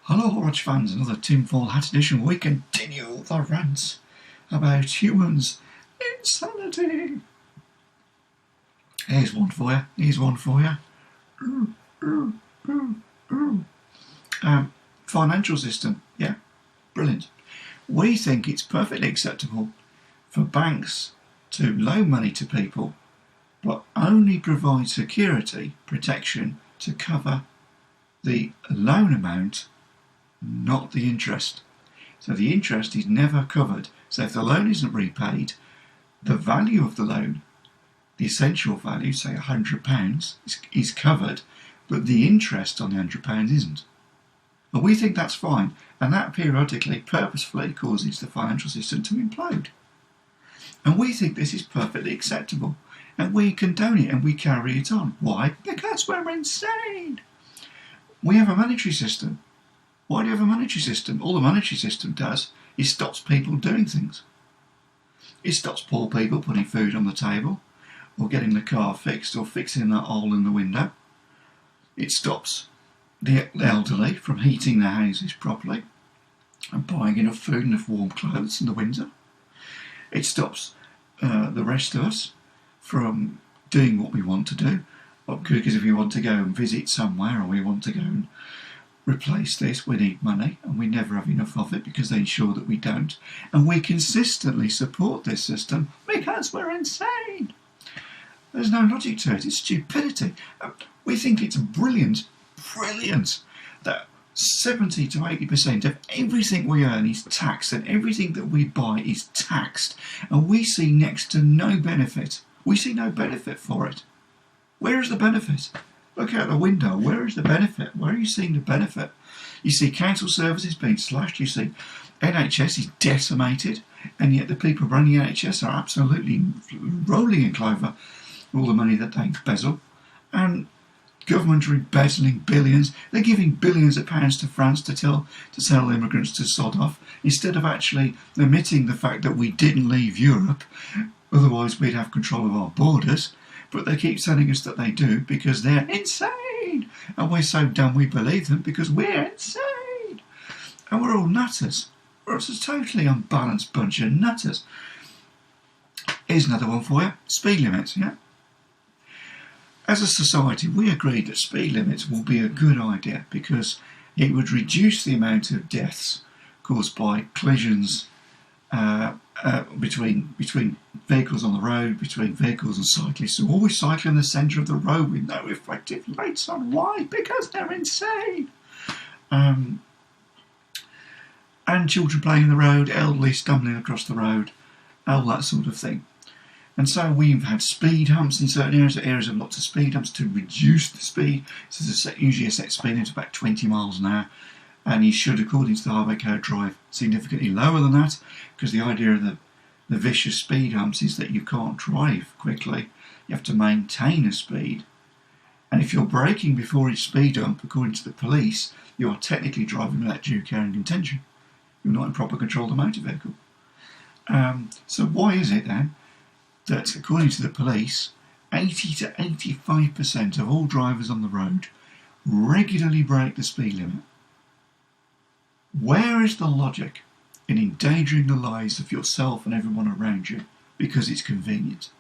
Hello Horror fans, another tinfoil hat edition. We continue the rants about humans' insanity. Here's one for you. Financial system, yeah, brilliant. We think it's perfectly acceptable for banks to loan money to people, but only provide security protection to cover the loan amount, not the interest. So the interest is never covered. So if the loan isn't repaid, the value of the loan, the essential value, say £100, is covered, but the interest on the £100 isn't. And we think that's fine, and that periodically, purposefully causes the financial system to implode. And we think this is perfectly acceptable, and we condone it and we carry it on. Why? Because we're insane. We have a monetary system. Why do you have a monetary system? All the monetary system does is stops people doing things. It stops poor people putting food on the table, or getting the car fixed, or fixing that hole in the window. It stops the elderly from heating their houses properly and buying enough food and enough warm clothes in the winter. It stops the rest of us from doing what we want to do, because if we want to go and visit somewhere, or we want to go and replace this, we need money, and we never have enough of it because they ensure that we don't. And we consistently support this system because we're insane. There's no logic to it. It's stupidity. We think it's brilliant that 70 to 80% of everything we earn is taxed, and everything that we buy is taxed, and we see next to no benefit. We see no benefit for it. Where is the benefit? Look out the window. Where is the benefit? Where are you seeing the benefit? You see council services being slashed. You see NHS is decimated, and yet the people running NHS are absolutely rolling in clover with all the money that they embezzle. And government are embezzling billions. They're giving billions of pounds to France to tell immigrants to sod off, instead of actually admitting the fact that we didn't leave Europe, otherwise we'd have control of our borders. But they keep telling us that they do because they're insane, and we're so dumb we believe them because we're insane, and we're all nutters. We're a totally unbalanced bunch of nutters. Here's another one for you. Speed limits, yeah? As a society, we agreed that speed limits will be a good idea because it would reduce the amount of deaths caused by collisions between vehicles on the road, between vehicles and cyclists who always cycle in the centre of the road with no reflective lights on. Why? Because they're insane. And children playing in the road, elderly stumbling across the road, all that sort of thing. And so we've had speed humps in certain areas. Areas have lots of speed humps to reduce the speed. So there's usually a set speed limit of about 20 miles an hour. And you should, according to the Highway Code, drive significantly lower than that, because the idea of the vicious speed humps is that you can't drive quickly. You have to maintain a speed. And if you're braking before each speed hump, according to the police, you are technically driving without due care and intention. You're not in proper control of the motor vehicle. So why is it then that, according to the police, 80 to 85% of all drivers on the road regularly break the speed limit? Where is the logic in endangering the lives of yourself and everyone around you because it's convenient?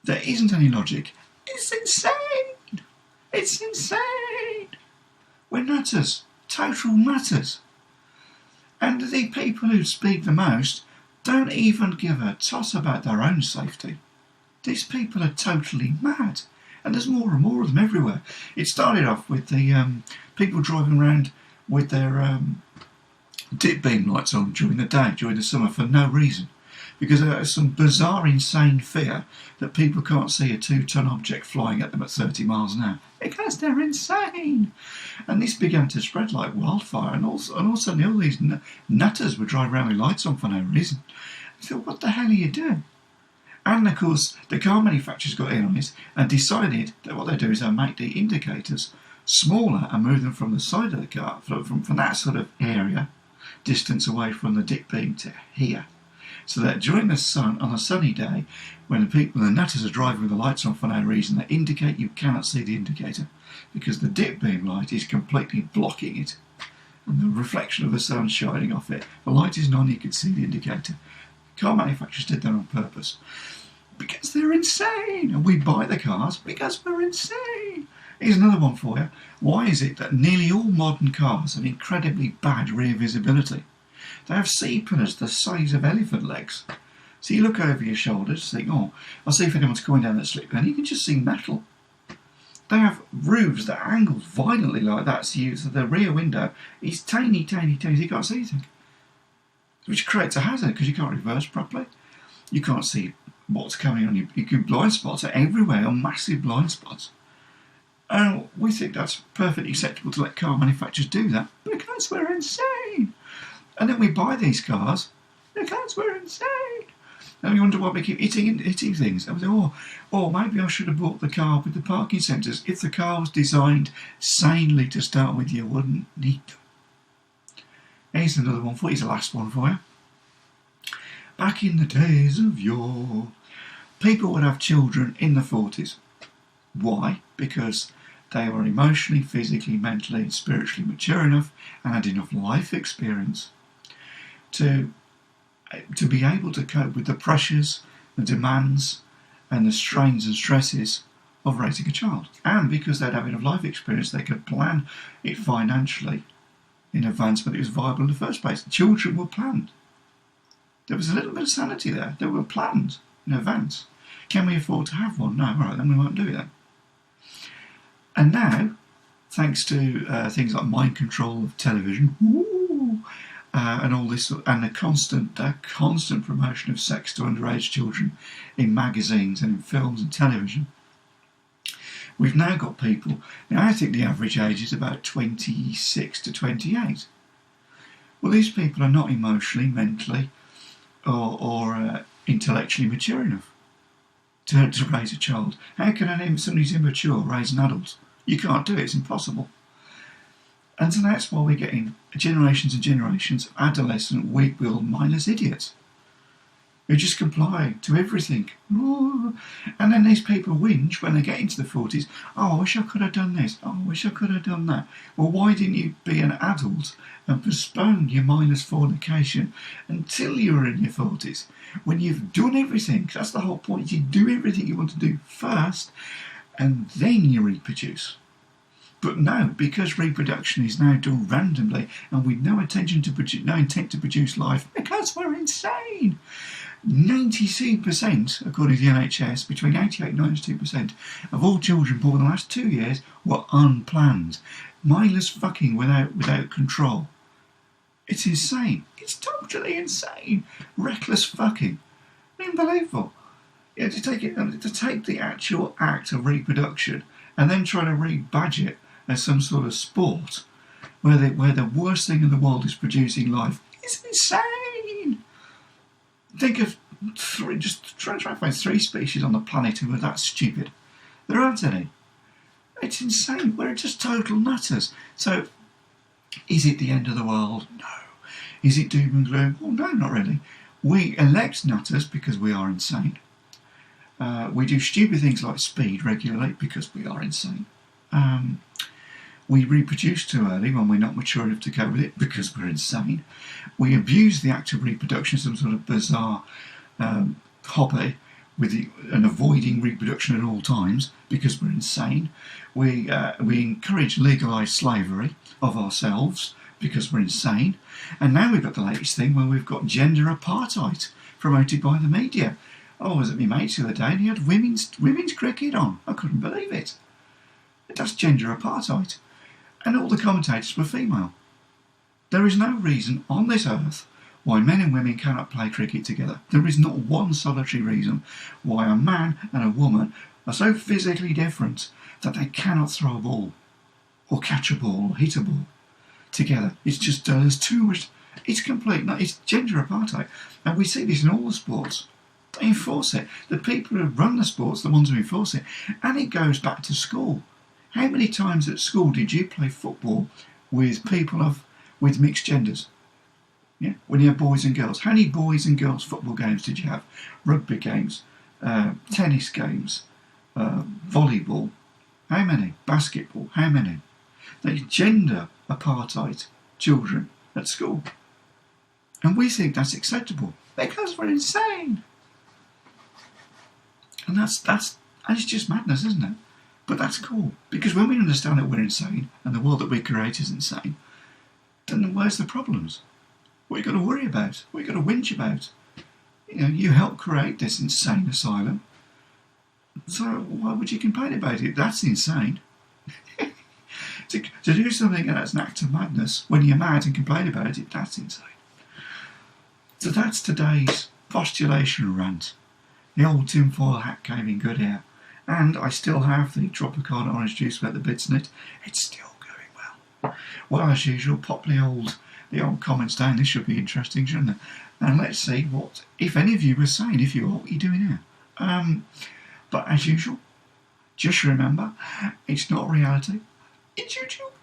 There isn't any logic. It's insane! It's insane! We're nutters. Total nutters. And the people who speak the most don't even give a toss about their own safety. These people are totally mad. And there's more and more of them everywhere. It started off with the people driving around with their dip beam lights on during the day, during the summer, for no reason. Because there's some bizarre, insane fear that people can't see a 2-ton object flying at them at 30 miles an hour. Because they're insane. And this began to spread like wildfire, and all of a sudden all these nutters were driving around with lights on for no reason. I thought, what the hell are you doing? And of course, the car manufacturers got in on it and decided that what they do is they make the indicators smaller and move them from the side of the car, from that sort of area, distance away from the dip beam to here. So that during the sun, on a sunny day, when the nutters are driving with the lights on for no reason, they indicate you cannot see the indicator. because the dip beam light is completely blocking it. And the reflection of the sun shining off it. The light isn't on, you can see the indicator. Car manufacturers did that on purpose. Because they're insane. And we buy the cars because we're insane. Here's another one for you. Why is it that nearly all modern cars have incredibly bad rear visibility? They have C-pillars the size of elephant legs. So you look over your shoulders, think, oh, I'll see if anyone's coming down that slip, and you can just see metal. They have roofs that angle violently like that, so the rear window is tiny, so you can't see anything. Which creates a hazard because you can't reverse properly. You can't see what's coming on you. Your blind spots are everywhere, on massive blind spots. And we think that's perfectly acceptable to let car manufacturers do that because we're insane. And then we buy these cars because we're insane. And we wonder why we keep hitting things. And we say, oh, maybe I should have bought the car with the parking sensors. If the car was designed sanely to start with, you wouldn't need them. Here's another one for you. Here's the last one for you. Back in the days of yore, people would have children in the 40s. Why? Because they were emotionally, physically, mentally and spiritually mature enough and had enough life experience to be able to cope with the pressures, the demands and the strains and stresses of raising a child. And because they'd have enough life experience, they could plan it financially in advance when it was viable in the first place. The children were planned. There was a little bit of sanity there. They were planned in advance. Can we afford to have one? No, all right, then we won't do it then. And now, thanks to things like mind control of television, and all this, and the constant promotion of sex to underage children in magazines and in films and television, we've now got people. Now, I think the average age is about 26 to 28. Well, these people are not emotionally, mentally, or intellectually mature enough to raise a child. How can somebody who's immature raise an adult? You can't do it. It's impossible. And so that's why we're getting generations and generations of adolescent, weak-willed, mindless idiots who just comply to everything. And then these people whinge when they get into the 40s. Oh, I wish I could have done this. Oh, I wish I could have done that. Well, why didn't you be an adult and postpone your mindless fornication until you were in your 40s? When you've done everything, that's the whole point. You do everything you want to do first, and then you reproduce. But no, because reproduction is now done randomly and with no intent to produce life, because we're insane. 92%, according to the NHS, between 88 and 92% of all children born in the last 2 years were unplanned. Mindless fucking without control. It's insane. It's totally insane. Reckless fucking. Unbelievable. Yeah, to take the actual act of reproduction and then try to rebadge it as some sort of sport where the worst thing in the world is producing life. It's insane. Think of just try and find 3 species on the planet who are that stupid. There aren't any. It's insane. We're just total nutters. So, is it the end of the world? No. Is it doom and gloom? Well, no, not really. We elect nutters because we are insane. We do stupid things like speed regularly because we are insane. We reproduce too early when we're not mature enough to cope with it because we're insane. We abuse the act of reproduction, some sort of bizarre hobby, and avoiding reproduction at all times because we're insane. We encourage legalised slavery of ourselves because we're insane. And now we've got the latest thing where we've got gender apartheid promoted by the media. Oh, I was at my mate's the other day and he had women's cricket on. I couldn't believe it. That's gender apartheid. And all the commentators were female. There is no reason on this earth why men and women cannot play cricket together. There is not one solitary reason why a man and a woman are so physically different that they cannot throw a ball or catch a ball or hit a ball together. It's just there's too much. It's complete. No, it's gender apartheid. And we see this in all the sports. They enforce it. The people who run the sports, the ones who enforce it. And it goes back to school. How many times at school did you play football with people with mixed genders? Yeah, when you had boys and girls. How many boys and girls football games did you have? Rugby games, tennis games, volleyball. How many? Basketball. How many? They gender apartheid children at school. And we think that's acceptable because we're insane. And it's just madness, isn't it? But that's cool, because when we understand that we're insane and the world that we create is insane, then where's the problems? What you got to worry about? What you got to whinge about? You helped create this insane asylum, so why would you complain about it? That's insane. to do something that's an act of madness when you're mad and complain about it, that's insane. So that's today's postulation rant. The old tinfoil hat came in good here. And I still have the Tropicana orange juice without the bits in it. It's still going well. Well, as usual, pop the old comments down. This should be interesting, shouldn't it? And let's see what, if any of you were saying, if you are, what are you doing here? But as usual, just remember, it's not reality. It's YouTube.